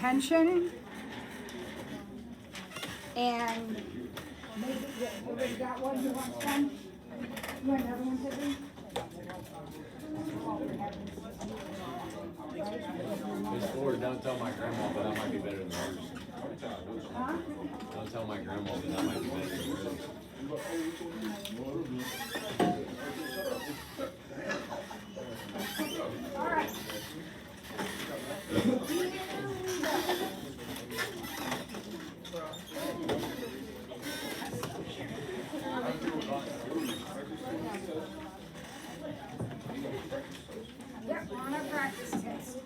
Pension and maybe already got one. You want one? You want another one, Tiffany? Miss Ford, don't tell my grandma, but that might be better than hers. Huh? Don't tell my grandma, but that might be better than hers. All right. Yep, on our practice test.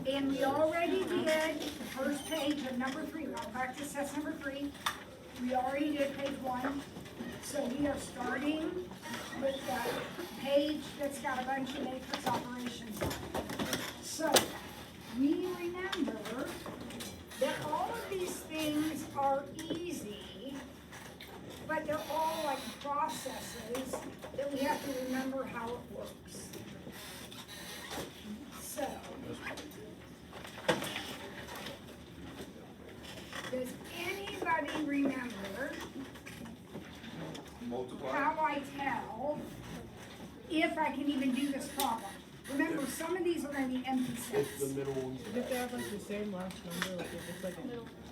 And we already did the first page of number 3, on practice test number 3. We already did page 1. So we are starting with that page that's got a bunch of matrix operations on it. So we remember that all of these things are easy, but they're all like processes that we have to remember how it works. So, does anybody remember how I tell if I can even do this problem? Remember, some of these are going to be empty sets. If they have like the same last number, like if it's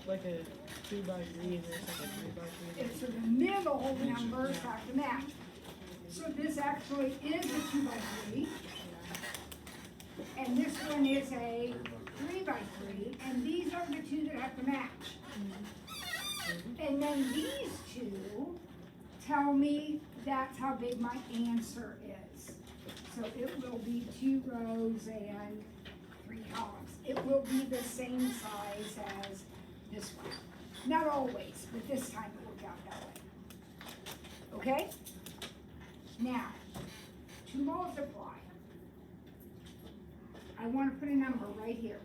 like a 2 by 3 and there's like a 3 by 3. If so, the middle numbers have to match. So this actually is a 2 by 3. And this one is a 3 by 3. And these are the two that have to match. And then these two tell me that's how big my answer is. So it will be 2 rows and 3 columns. It will be the same size as this one. Not always, but this time it worked out that way. Okay? Now, to multiply, I want to put a number right here.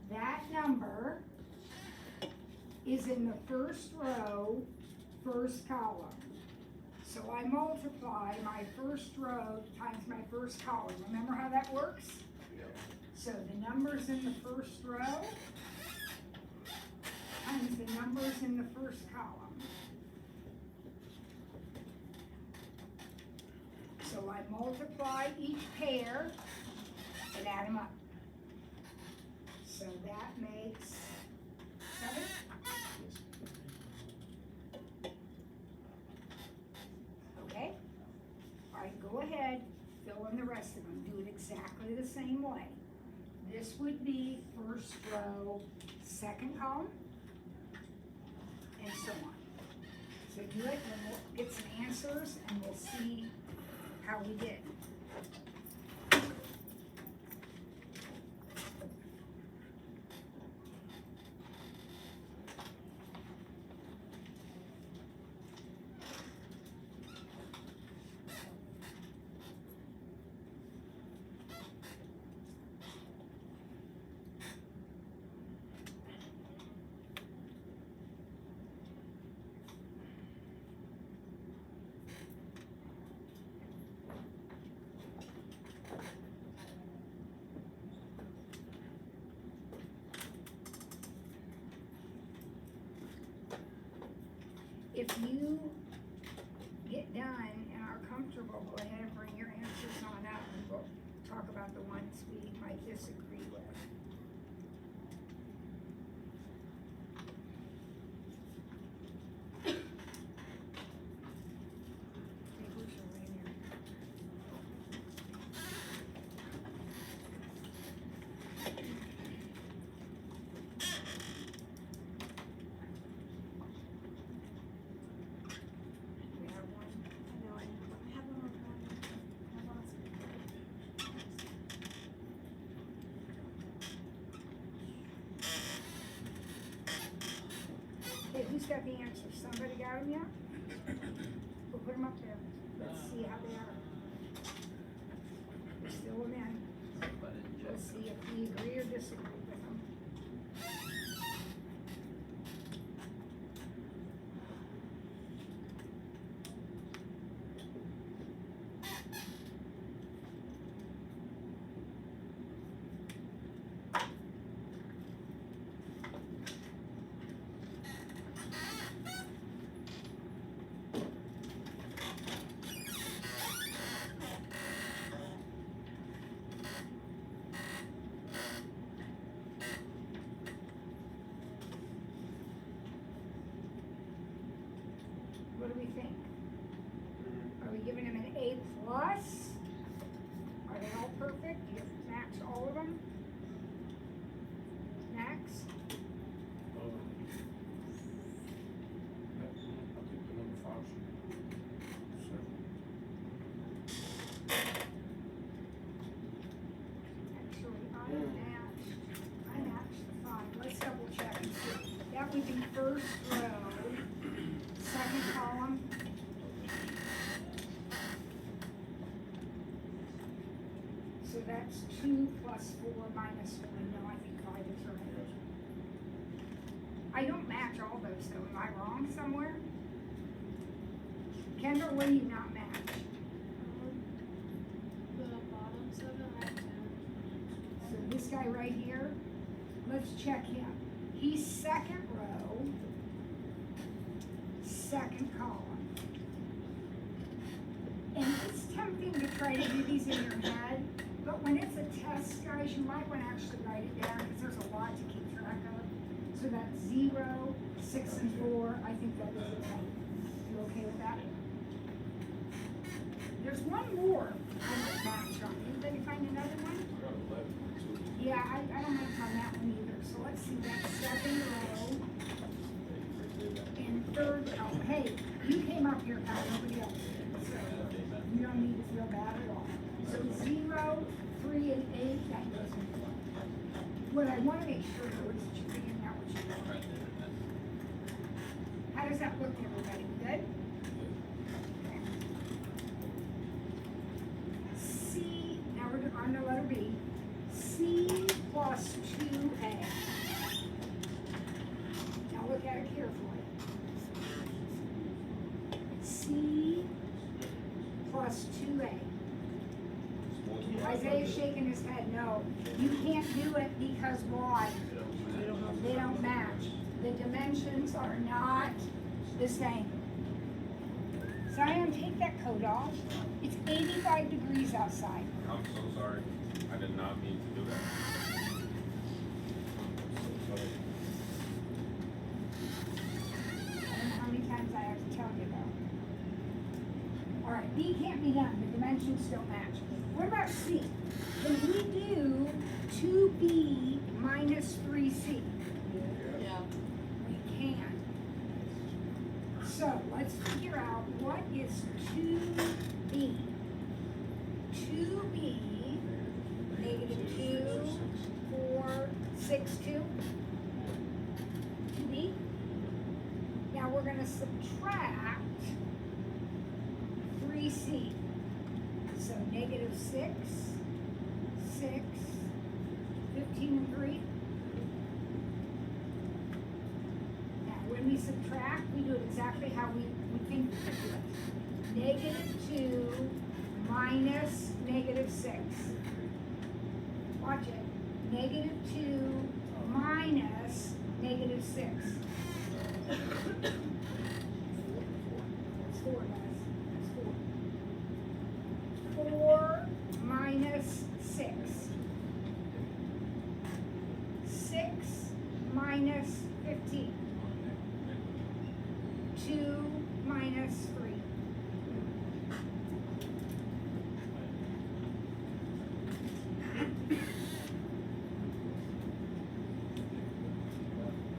That number is in the first row, first column. So I multiply my first row times my first column. Remember how that works? Yep. So the numbers in the first row times the numbers in the first column. So I multiply each pair and add them up. So that makes 7. Okay? All right, go ahead, fill in the rest of them. Do it exactly the same way. This would be first row, second column, and so on. So do it, and we'll get some answers, and we'll see how we did. If you get done and are comfortable, go ahead and bring your answers on up, and we'll talk about the ones we might disagree with. Hey, who's your way in here? We have one. Okay, who's got the answers? Somebody got them yet? We'll put them up there. Let's see how they are. We're still in. Let's see if we agree or disagree with them. What do we think? Are we giving him an A plus? Are they all perfect? You match all of them? Max? I'll take the number 5. 7. Actually, I matched the 5. Let's double check and see. That would be first row, second column. So that's 2 plus 4 minus 1. No, I think 5 is right. I don't match all those though. Am I wrong somewhere? Kendall, what do you not match? The bottom 7 I have 10. So this guy right here, let's check him. He's second row, second column. And it's tempting to try to do these in your head, but when it's a test, guys, you might want to actually write it down because there's a lot to keep track of. So that's 0, 6, and 4. I think that is a 10. You okay with that? There's one more I would match on. Anybody find another one? I got 11 too. Yeah, I don't match on that one either. So let's see, that's second row and third. Oh, hey, you came up here, Kyle, nobody else did. So you don't need to feel bad at all. So 0, 3, and 8, that doesn't work. What I want to make sure though is that you're figuring out what you want. How does that look to everybody? Good? Okay. C, now we're on the letter B. C plus 2A. Now look at it carefully. C plus 2A. Isaiah's shaking his head, no. You can't do it because why? They don't match. The dimensions are not the same. Zion, take that coat off. It's 85 degrees outside. I'm so sorry. I did not mean to do that. I'm so sorry. I don't know how many times I have to tell you though. All right, B can't be done, the dimensions don't match. What about C? Can we do 2B minus 3C? Yeah. We can. So let's figure out what is 2B. 2B, negative 2, 4, 6, 2. 2B. Now we're going to subtract 3C. So negative 6, 6, 15, and 3. Now when we subtract, we do it exactly how we think we should do it. Negative 2 minus negative 6. Watch it. Negative 2 minus negative 6. That's 4, guys. That's 4. 4 minus 6. 6 minus 15. 2 minus 3.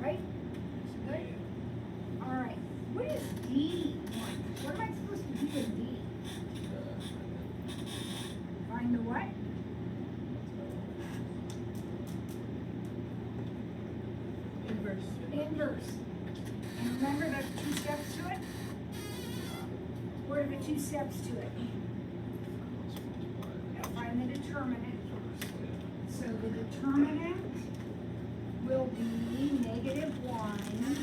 Right? Good? All right. What is D? What am I supposed to do with D? Find the what? Inverse. Inverse. And remember there's 2 steps to it? What are the 2 steps to it? Now find the determinant first. So the determinant will be negative 1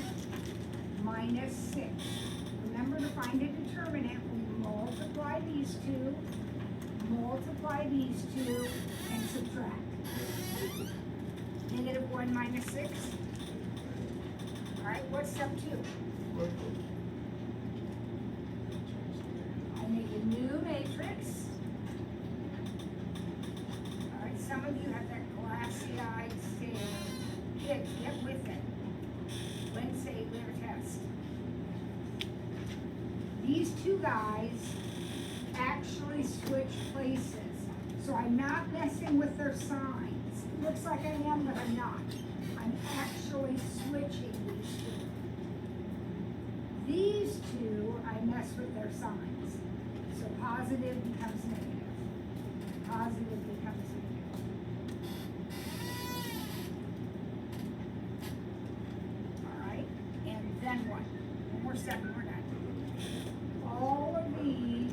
minus 6. Remember to find a determinant, we multiply these two, and subtract. Negative 1 minus 6. All right, what's step 2? I make a new matrix. All right, some of you have that glassy-eyed stare. Kids, get with it. Wednesday, we have a test. these two guys actually switch places. So I'm not messing with their signs. It looks like I am, but I'm not. I'm actually switching these two. These two, I mess with their signs. So positive becomes negative. Positive becomes negative. All right, and then what? One more step and we're done. All of these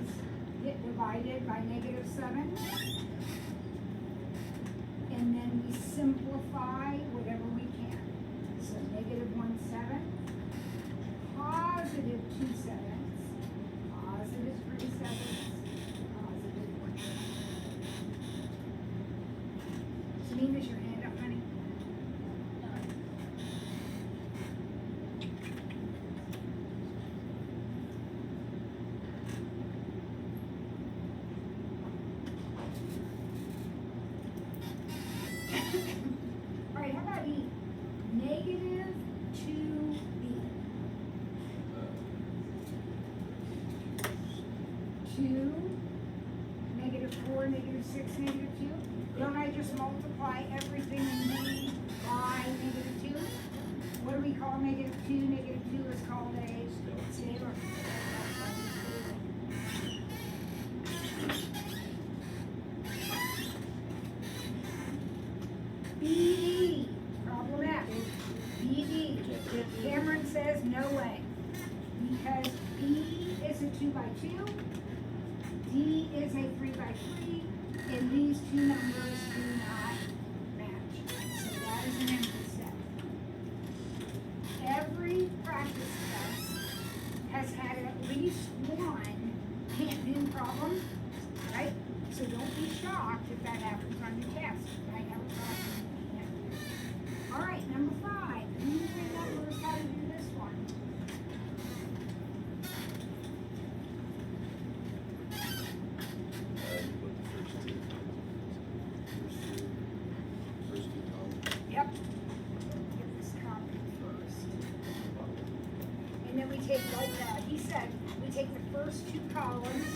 get divided by -7. And then we simplify whatever we can. So -1/7, +2/7, +3/7, +1/7. Janine, is your hand up, honey? All right, how about E? -2B. 2, -4, -6, -2. Don't I just multiply everything in B by -2? What do we call -2? -2 is called a scalar. BD, problem F. BD. Cameron says no way. Because B is a 2x2, D is a 3x3, and these two numbers do not match. So that is an empty set. Every practice test has had at least one can't do problem, right? So don't be shocked if that happens on your test. You might have a problem you can't do. All right, number 5. Who remembers how to do this one? Yep. Get this copy first. And then we take, like he said, we take the first 2 columns,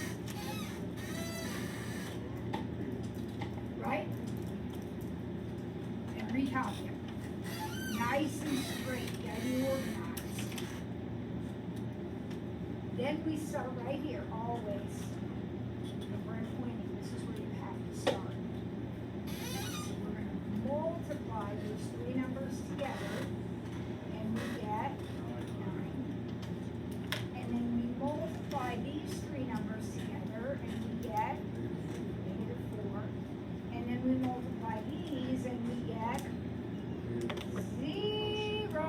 right? And recopy them. Nice and straight, gotta be organized. Then we start right here, always. And we're pointing, this is where you have to start. So we're gonna multiply those 3 numbers together, and we get 9. And then we multiply these 3 numbers together, and we get -4. And then we multiply these, and we get 0.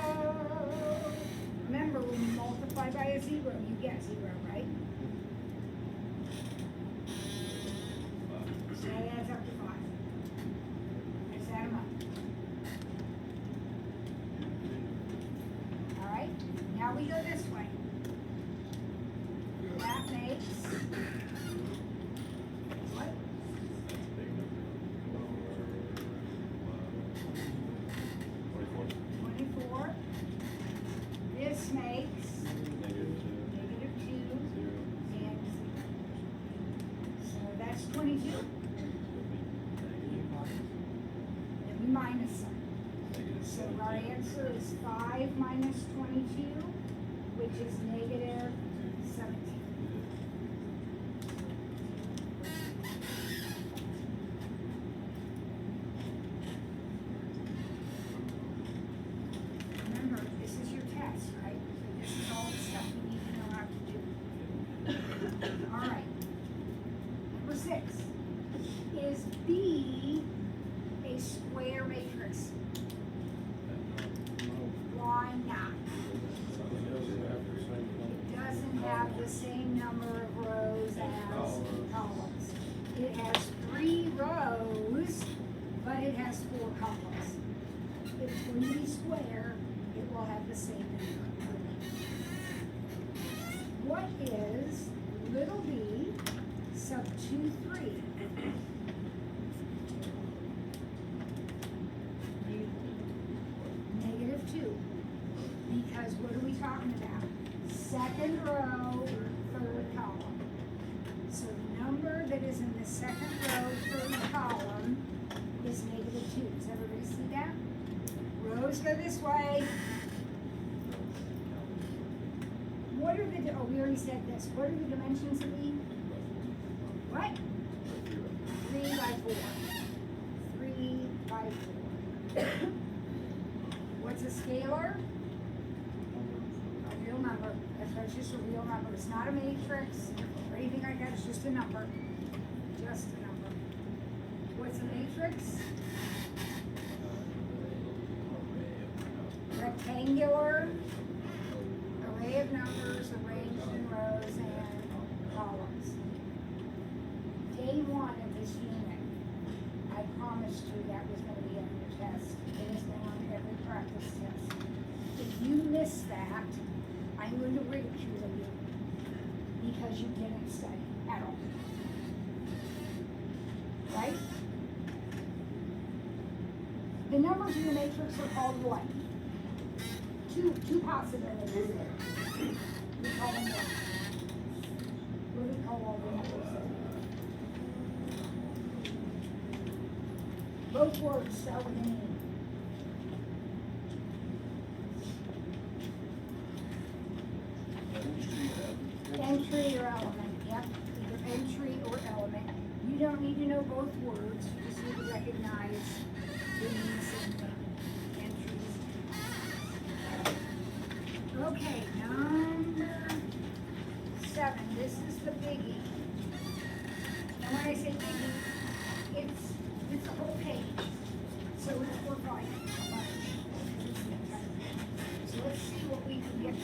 Remember, when you multiply by a 0, you get 0, right? So that adds up to 5. Let's add them up. All right, now we go this way. That makes what? 24. This makes -2 and 0. So that's 22. And we minus some. So our answer is 5 minus 22, which is -17. Remember, this is your test, right? So this is all the stuff you need to know how to do. All right. Number 6. Is B a square matrix? Why not? It doesn't have the same number of rows as columns. It has 3 rows, but it has 4 columns. If it's going to be square, it will have the same number. What is little b sub 2, 3? -2. Because what are we talking about? Second row, third column. So the number that is in the second row, third column, is -2. Does everybody see that? Rows go this way. What are the, oh, we already said this. What are the dimensions of E? What? 3 by 4. 3 by 4. What's a scalar? A real number. That's why it's just a real number. It's not a matrix or anything like that. It's just a number. Just a number. What's a matrix? Rectangular array of numbers arranged in rows and columns. Day 1 of this unit, I promised you that was going to be on your test. It has been on every practice test. If you miss that, I'm going to ridicule you because you didn't study at all. Right? The numbers in the matrix are called what? Two possibilities there. We call them what? What do we call all the numbers? Both words start with an E. Entry or element, yep, either entry or element. You don't need to know both words, you just need to recognize the meaning of the same thing. Okay, number 7, this is the biggie. And when I say biggie, it's a whole page. So it's worth like a bunch. So let's see what we can get to.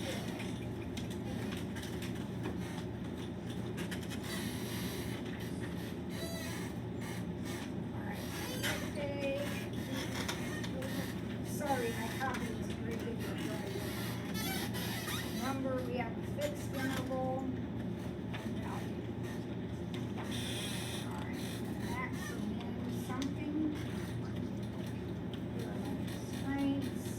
Alright, okay. Sorry, my copy is ridiculous. Number, we have a fixed interval. Alright, max or min something. Strengths.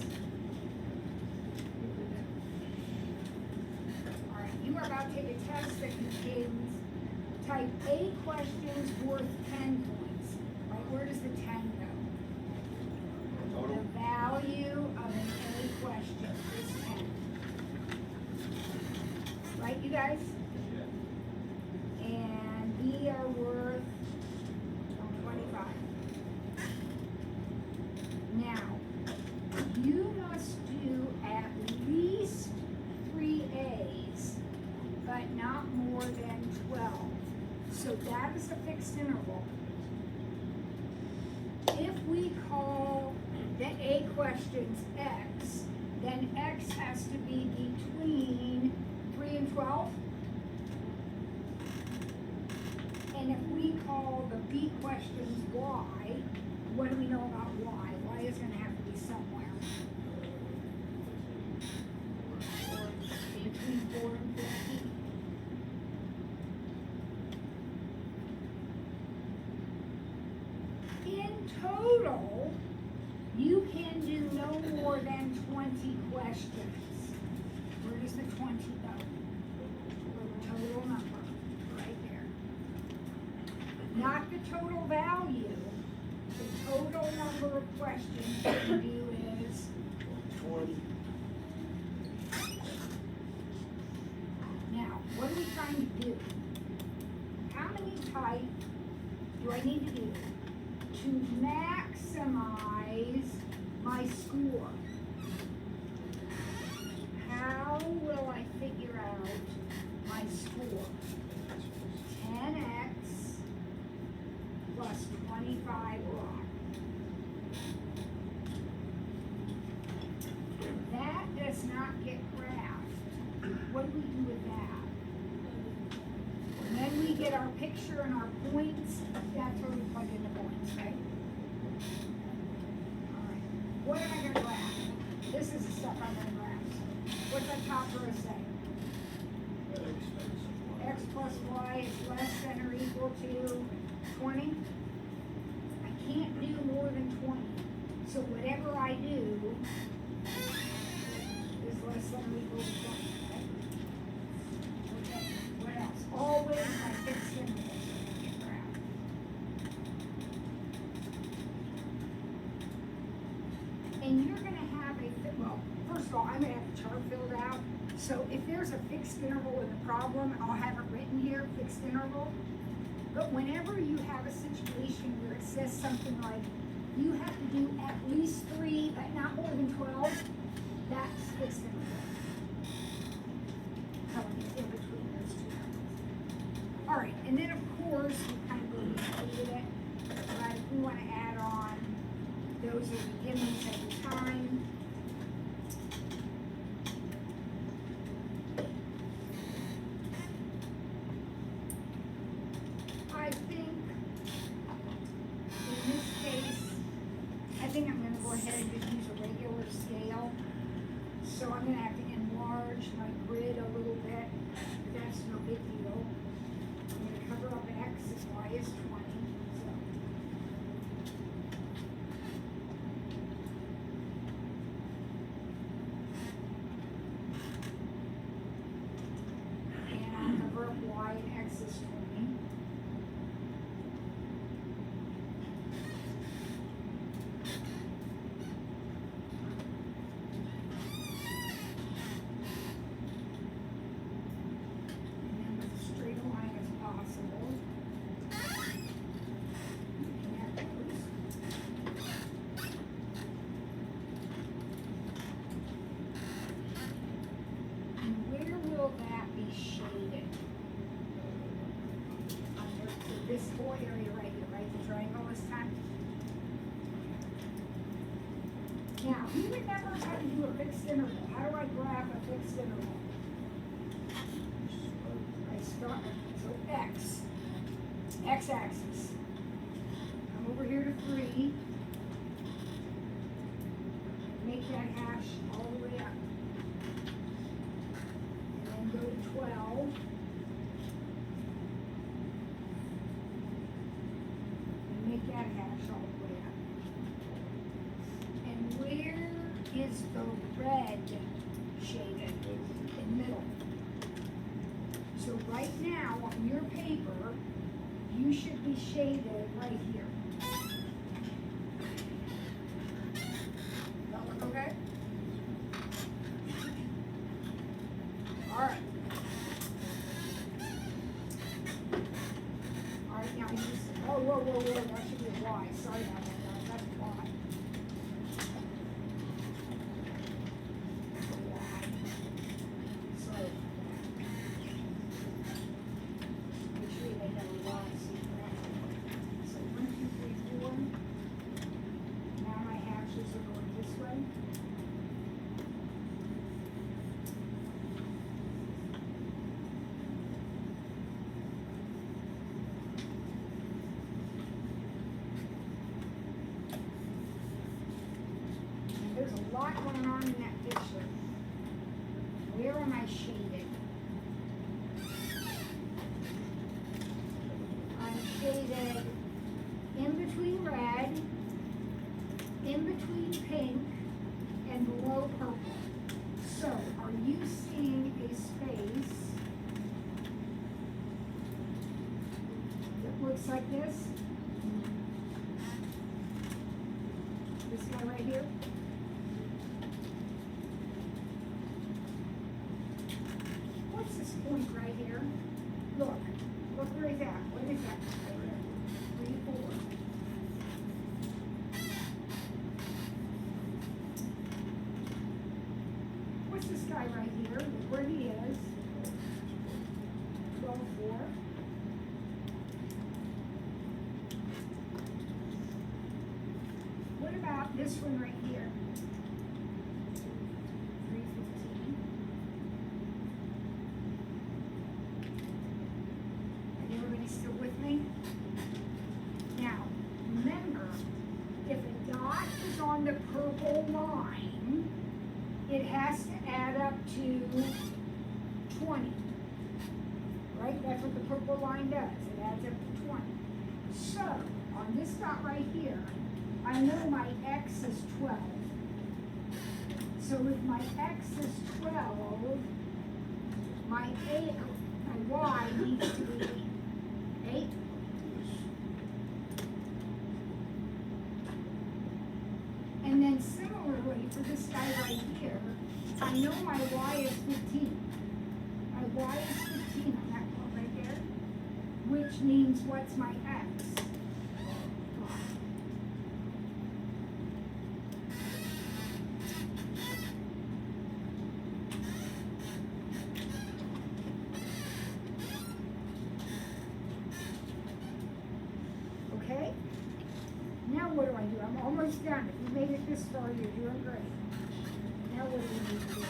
Alright, you are about to take a test that contains type A questions worth 10 points. Right, where does the 10 go? The value of an A question is 10. Right, you guys? And B are worth 25. Now, you must do at least 3 A's, but not more than 12. So that is a fixed interval. If we call the A questions X, then X has to be between 3 and 12. And if we call the B questions Y, what do we know about Y? Y is going to have to be somewhere. Between 4 and 15. In total, you can do no more than 20 questions. Where does the 20 go? The total number, right there. Not the total value. The total number of questions you can do is 20. Now, what are we trying to do? How many type do I need to do to maximize my score? How will I figure out my score? 10x plus 25y. That does not get graphed. What do we do with that? And then we get our picture and our points. That's where we plug in the points, right? All right. What am I going to graph? This is the stuff I'm going to graph. What's that top row say? X plus y is less than or equal to 20. I can't do more than 20. So whatever I do is less than or equal to 20. Right? Okay. What of all, I'm gonna have the chart filled out. So if there's a fixed interval with a problem, I'll have it written here, fixed interval. But whenever you have a situation where it says something like, you have to do at least 3, but not more than 12, that's fixed interval. Telling you in between those two numbers. All right, and then of course, we kind of included it, but if we want to add on, those are the givens every time. I think, in this case, I think I'm gonna go ahead and just use a regular scale. So I'm gonna have to enlarge my grid a little bit, but that's no big deal. I'm gonna cover up X as Y is 20, so. And I'll cover up Y and X is 20. And then with a straight line as possible. Looking at those. And where will that be shaded? Under this whole area right here, right? The triangle this time. Now, who remembers how to do a fixed interval? How do I graph a fixed interval? I start, so x-axis. Come over here to 3. Make that hash all the way up. And then go to 12. And make that hash all the way up. And where is the red shaded? In the middle. So right now, on your paper, you should be shaded right here. That look okay? Alright. Alright, now you just, whoa, that should be a Y. Sorry about that, guys, that's a Y. So, make sure they have a Y, so you can so 1, 2, 3, 4. Now my hashes are going this way. And there's a lot going on in that picture. Where am I shaded? I'm shaded in between red, in between pink, and below purple. So, are you seeing a space that looks like this? This guy right here? What's this point right here? Look where he's at. What is that? Right here. 3, 4. What's this guy right here? Look where he is. 12, 4. What about this one right here? 315. And everybody still with me? Now, remember, if a dot is on the purple line, it has to add up to 20. Right? That's what the purple line does. It adds up to 20. So, on this dot right here, I know my x is 12. So if my x is 12, my y needs to be 8. And then similarly for this guy right here, I know my y is 15. My y is 15 on that one right there, which means what's my x? Okay? Now what do I do? I'm almost done. If you made it this far, you're doing great. Now what do we need to do?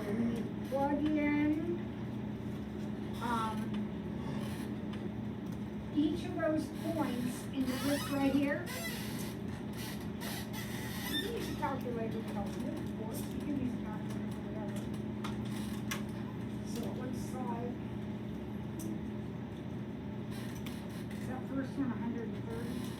We need to plug in each of those points into this right here. You can use a calculator to help you, of course. You can use a calculator for whatever. So it looks like that first one, 130.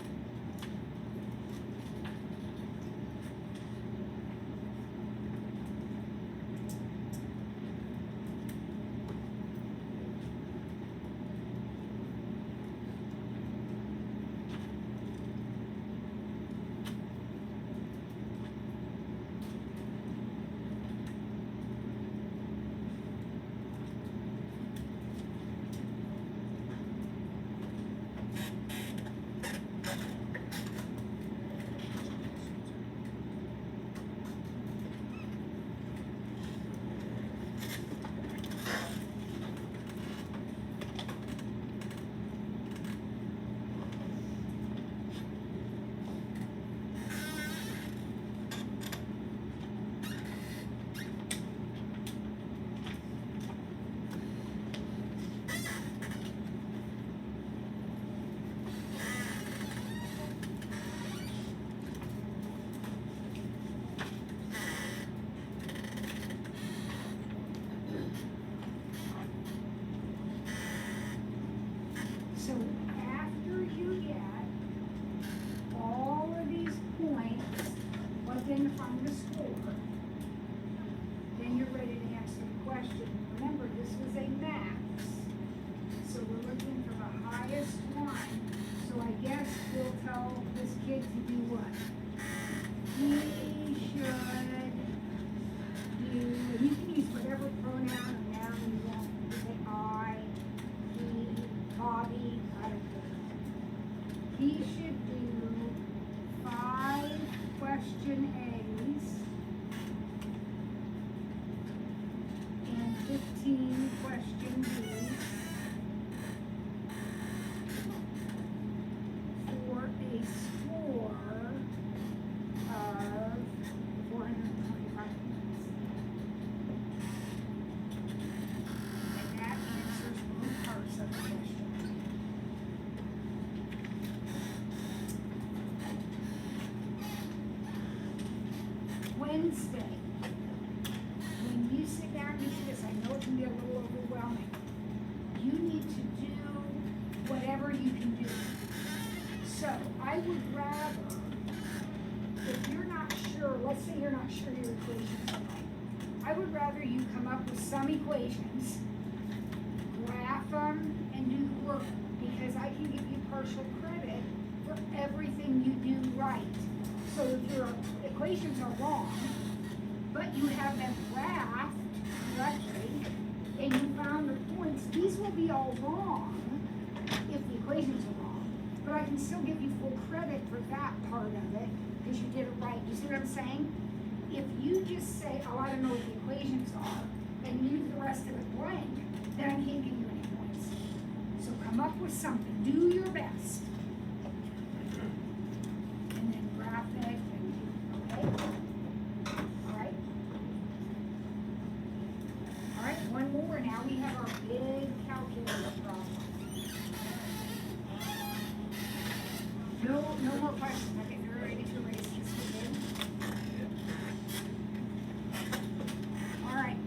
So after you get all of these points, but then find the score, then you're ready to answer the question. Remember, this was a max, so we're looking for the highest one. So I guess we'll tell this kid to do what? He should do, you can use whatever pronoun or noun you want. You can say I, he, Bobby, I don't care. He should do 5 question A's and 15 question B's for a score of 425 points. And that answers both parts of the question. Wednesday, when you sit down and do this, I know it can be a little overwhelming. You need to do whatever you can do. So I would rather, if you're not sure, let's say you're not sure your equations are right, I would rather you come up with some equations, graph them, and do the work, because I can give you partial credit for everything you do right. So if your equations are wrong, but you have them graphed correctly, and you found the points, these will be all wrong if the equations are wrong. But I can still give you full credit for that part of it, because you did it right. You see what I'm saying? If you just say, oh, I don't know what the equations are, and leave the rest of it blank, then I can't give you any points. So come up with something, do your best. And then graph it, and, okay? All right? All right, one more, now we have our big calculator problem. No more questions, okay, you're ready to erase this again? All right.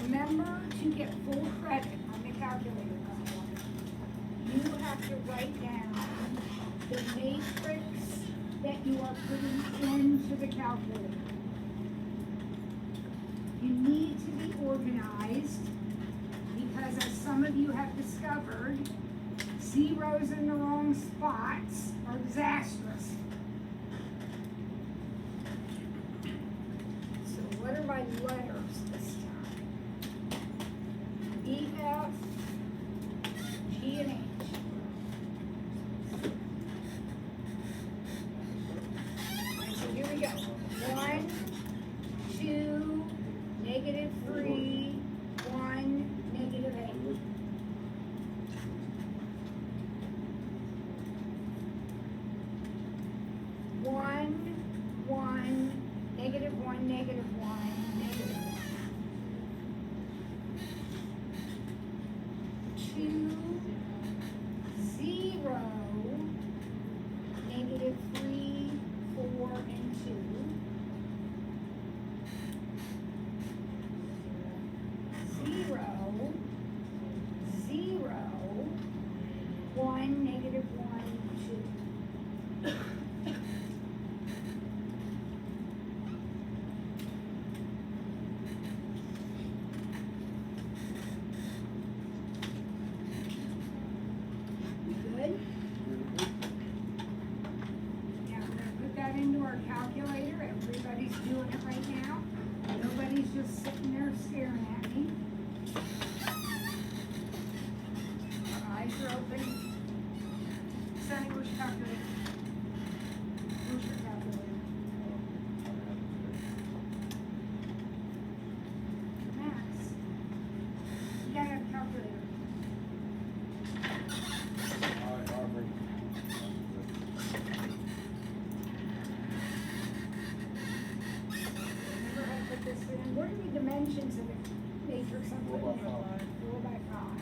Remember to get full credit on the calculator problem. You have to write down the matrix that you are putting into the calculator. You need to be organized, because as some of you have discovered, zeros in the wrong spots are disastrous. letters this time. E, F, G, and H. Alright, so here we go. 1, 2, -3, 1, -8. 1, 1, -1, -1, -1. 2, 0, -3, 4, and 2. 0, 0, 1, -1, 2. Good? Now we're gonna put that into our calculator. Everybody's doing it right now. Nobody's just sitting there staring at me. Our eyes are open. Sonny, where's your calculator? Where's your calculator? Max, you gotta have a calculator. Remember how to put this in? What are the dimensions of the matrix I'm putting in? 4 by 5.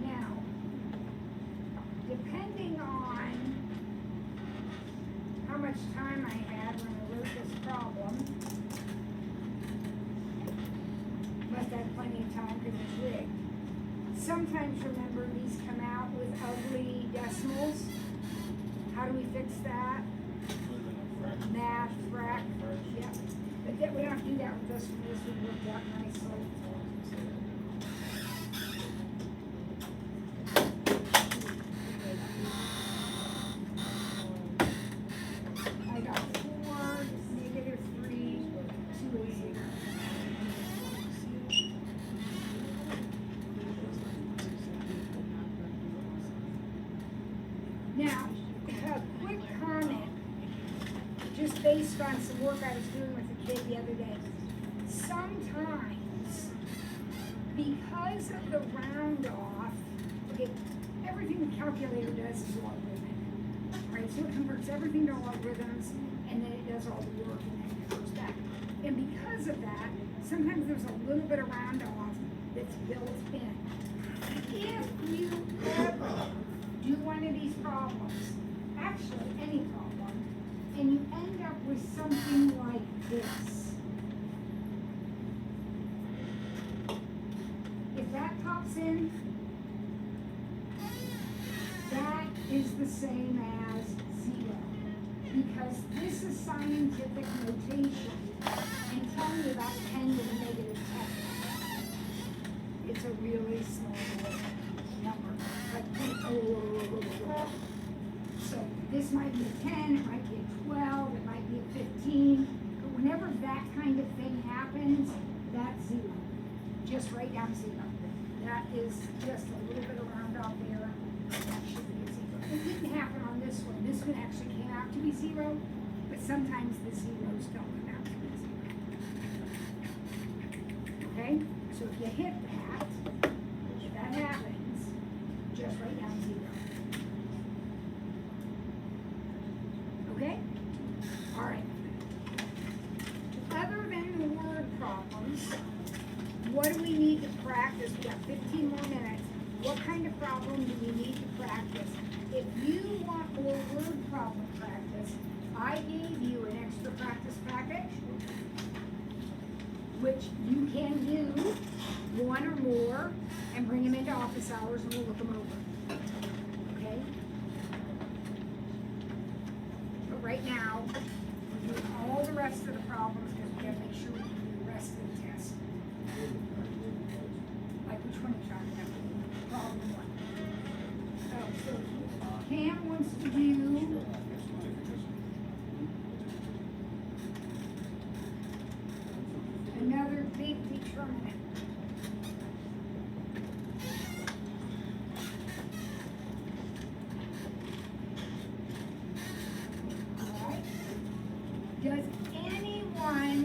Now, depending on how much time I had when I wrote this problem, must have plenty of time because it's rigged. Sometimes, remember, these come out with ugly decimals. How do we fix that? Math, frac, yeah. But then we don't have to do that with this one. This would work out nicely. I got 4, -3, 2 is 0. Now, a quick comment, just based on some work I was doing with a kid the other day. Sometimes, because of the round off, okay, everything the calculator does is logarithmic. Right, so it converts everything to logarithms, and then it does all the work, and then it goes back. And because of that, sometimes there's a little bit of round off that's built in. If you ever do one of these problems, actually any problem, and you end up with something like this. If that pops in, that is the same as 0. Because this is scientific notation and telling you about 10 to the -10. It's a really small number. But, so this might be a 10, it might be a 12, it might be a 15. But whenever that kind of thing happens, that's 0. Just write down 0. That is just a little bit of round off there. That should be a 0. It didn't happen on this one. This one actually came out to be 0, but sometimes the zeros don't come out to be 0. Okay? So if you hit that, if that happens, just write down 0. Okay? All right. Other than the word problems, what do we need to practice? We got 15 more minutes. What kind of problem do we need to practice? If you want more word problem practice, I gave you an extra practice package, which you can do one or more and bring them into office hours and we'll look them over. Okay? But right now, we're doing all the rest of the problems because we gotta make sure we can do the rest of the test. Like which one are you talking about? Problem one. Oh, so Cam wants to do another big determinant. Alright. Does anyone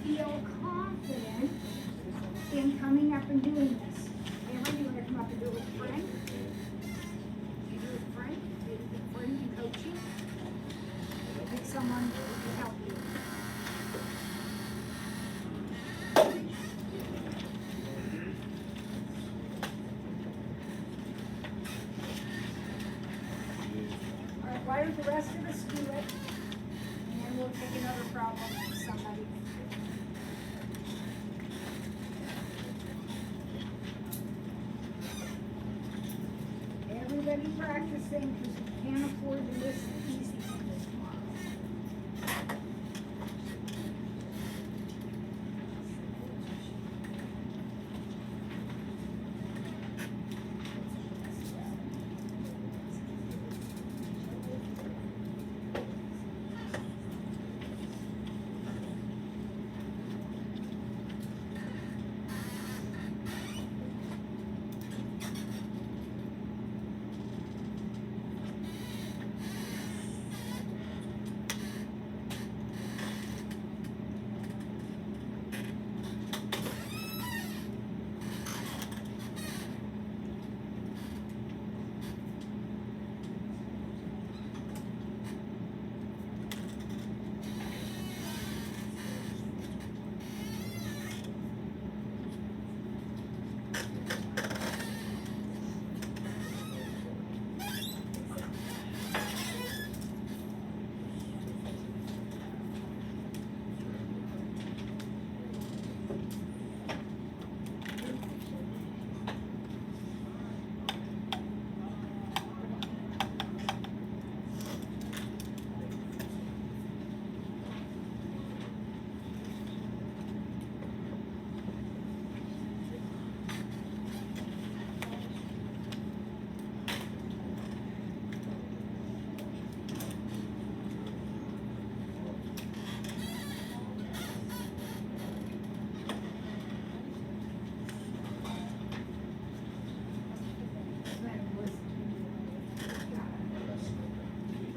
feel confident in coming up and doing this? Cameron, you wanna come up and do it with a friend? You do it with a friend? Maybe the friend can coach you? Pick someone who can help you. Alright, why don't the rest of us do it? And then we'll take another problem from somebody. Everybody practicing because we can't afford to miss the easy ones tomorrow.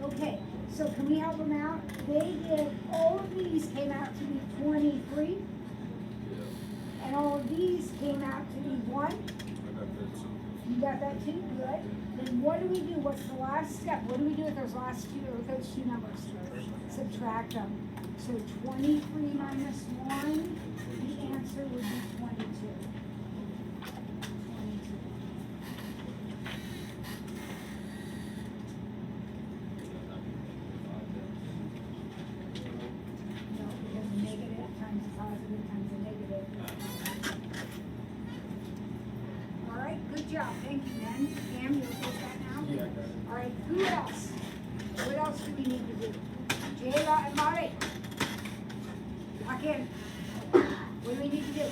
Okay, so can we help them out? They did, all of these came out to be 23, and all of these came out to be 1. I got that too. You got that too? Good. Then what do we do? What's the last step? What do we do with those last two, or with those two numbers? Subtract them. So 23 minus 1, the answer would be 22. 22. No, because negative times a positive times a negative. All right, good job. Thank you, man. Cam, you'll take that now? Yeah, I got it. All right, who else? What else do we need to do? Jayla and Mari. Lock in. What do we need to do?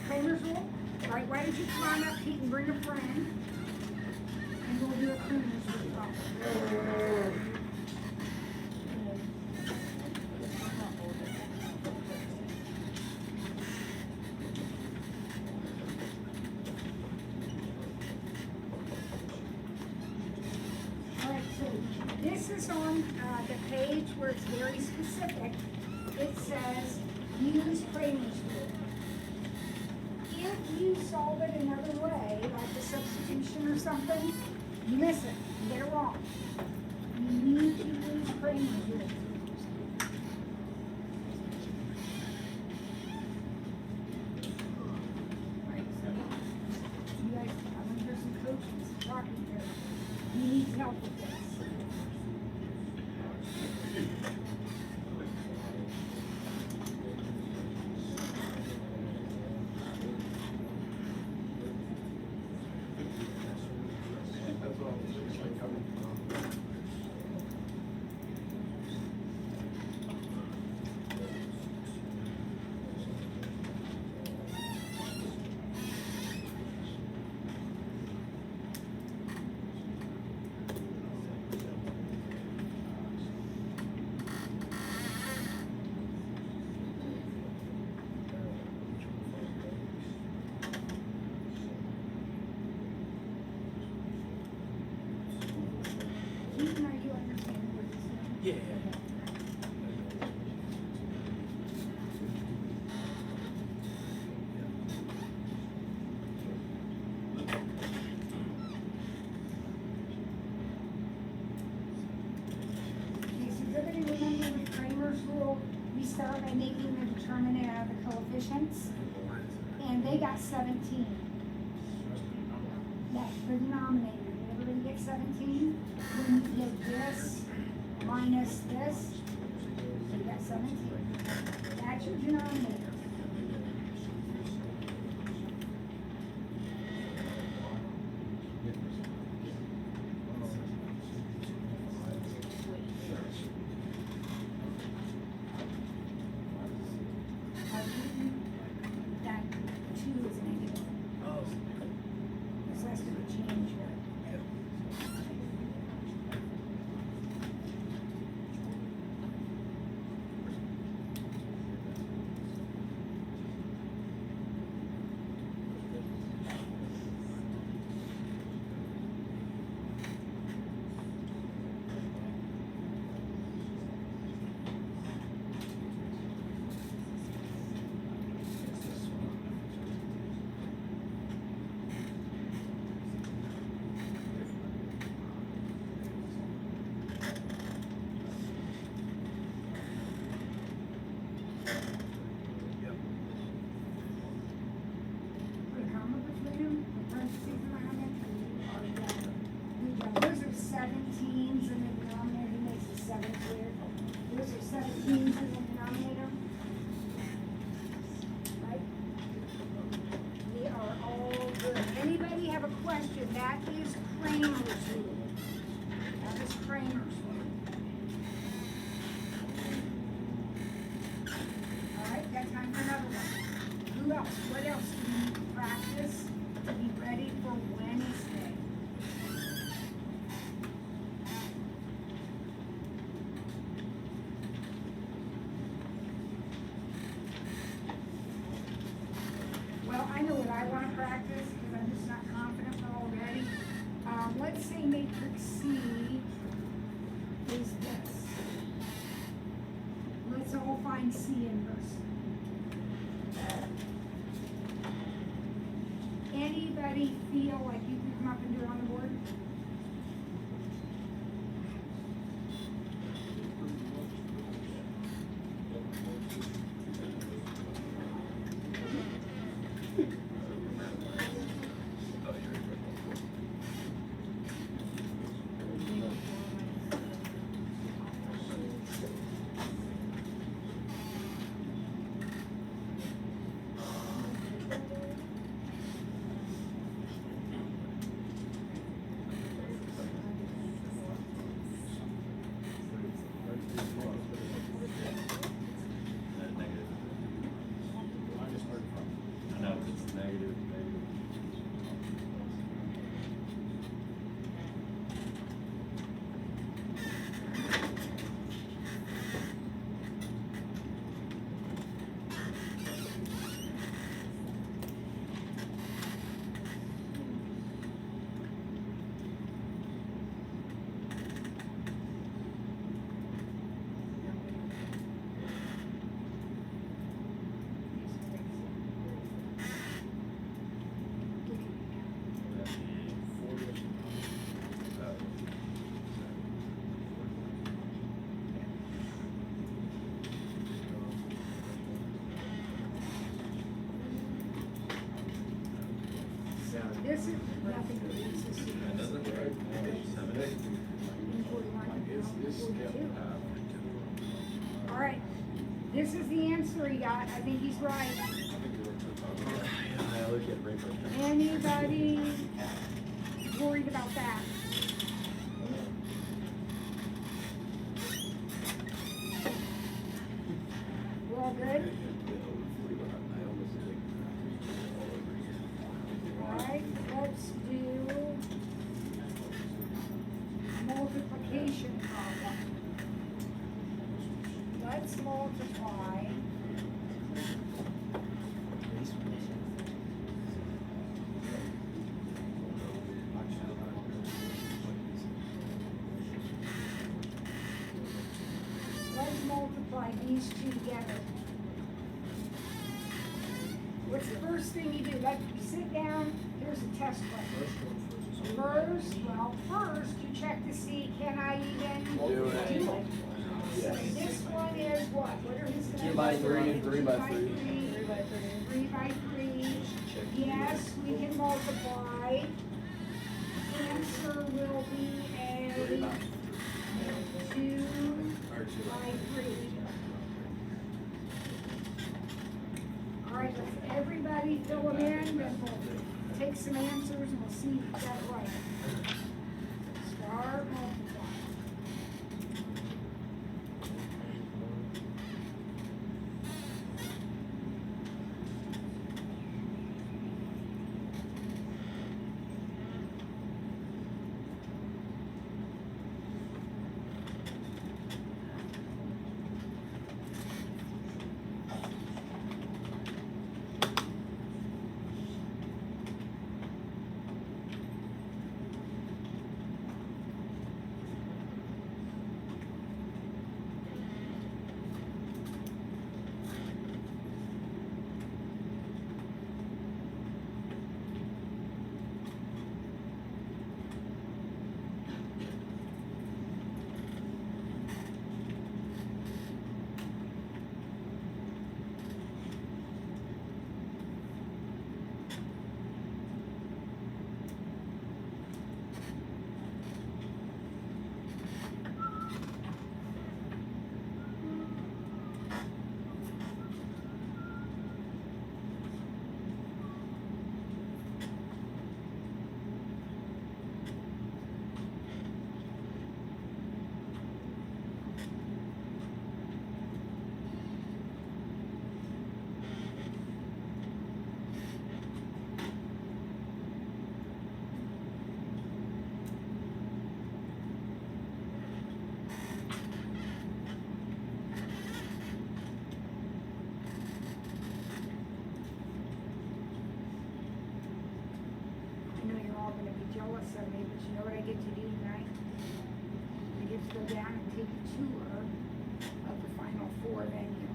Kramer's rule? All right, why don't you come on up, Pete, and bring a friend? And we'll do a Kramer's rule problem. All right, so this is on the page where it's very specific. It says, use Kramer's rule. If you solve it another way, like a substitution or something, you miss it, you get it wrong. You need to use Kramer's rule. Right, so you guys, I'm gonna hear some coaches talking here. You need help with this. start by making the determinant out of the coefficients, and they got 17. That's the denominator. Did everybody get 17? Then you get this minus this, so you got 17. That's your denominator. That 2 is negative. So that's gonna change here. Put a comma between them, parentheses around it. Good job. Those are 17s in the denominator, he makes it 7 here. Those are 17s in the denominator. Right? We are all good. Anybody have a question? That is Kramer's rule. That is Kramer's rule. All right, got time for another one. Who else? What else do we need to practice to be ready for Wednesday? Well, I know what I want to practice because I'm just not confident already. Let's say matrix C is this. Let's all find C inverse. Anybody feel like you can come up and do it on the board? I know, it's negative. So this is nothing to lose this year. And 41, 42. All right, this is the answer he got. I think he's right. I look at Rachel. Anybody worried about that? We're all good? Alright, let's do multiplication problem. Let's multiply. Let's multiply these two together. What's the first thing you do? Like, you sit down, here's a test question. First, you check to see, can I even Do it. do it? So this one is what? What are his dimensions? by 3 and 3 by 3. 3 by 3. 3 by 3. Yes, we can multiply. Answer will be a 2 by 3. Alright, let's everybody fill them in, then we'll take some answers and we'll see if you got it right. Start multiplying. Jealous of me, but you know what I get to do tonight? I get to go down and take a tour of the Final Four venue.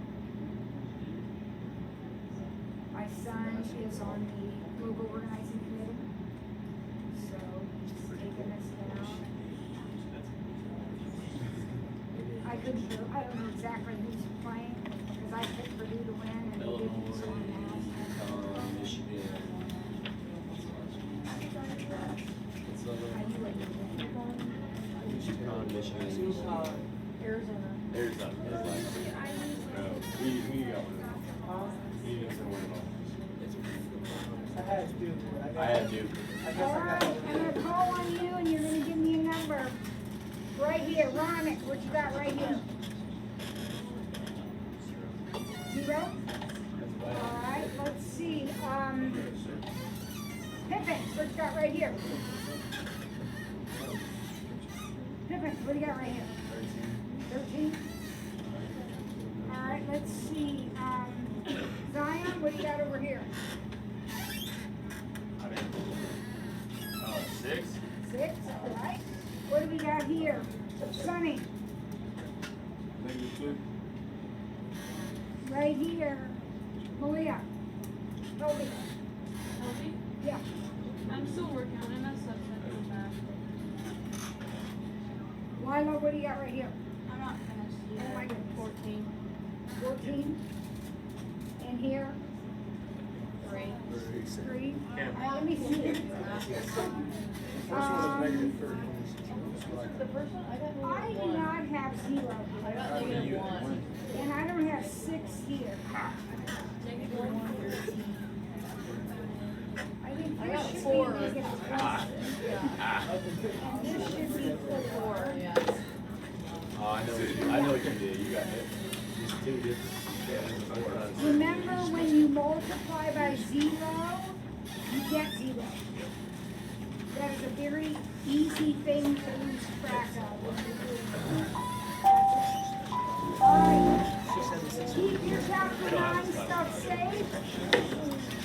My son is on the global organizing committee, so he's taking us down. I don't know exactly who's playing, because I picked Purdue to win, and they didn't, so I'm out. Michigan. UConn, Michigan. Arizona. Arizona. No, we got one. He didn't say one at all. I had Duke. I had Duke. I guess I Alright, got I'm gonna call on you and you're gonna give me a number. Right here, Ron, what you got right here? 0? Alright, let's see, Pippin, what you got right here? Pippin, what do you got right here? 13? Alright, let's see, Zion, what do you got over here? I didn't. 6. 6, alright. What do we got here? Sunny, -2. right here. Malia, Toby, Toby? yeah. I'm still working on it. I messed up second back. Lila, what do you got right here? I'm not finished yet. Oh my goodness. 14. 14. And here, 3. 3. Alright, let me see it. The first one, I got I negative do 1. not have 0 I here. got negative 1. And I don't have 6 here. Negative 1, 13. I think I this got should 4. be negative 1. Yeah. And this should be 4. 4, yeah. Oh, I know what you did. You got hit. Just 2 different. Remember, when you multiply by 0, you get 0. That is a very easy thing to lose track of when you're doing it. Alright, keep your chapter 9 stuff safe.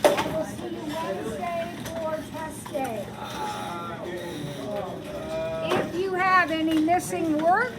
I will see you Wednesday for test day. If you have any missing work,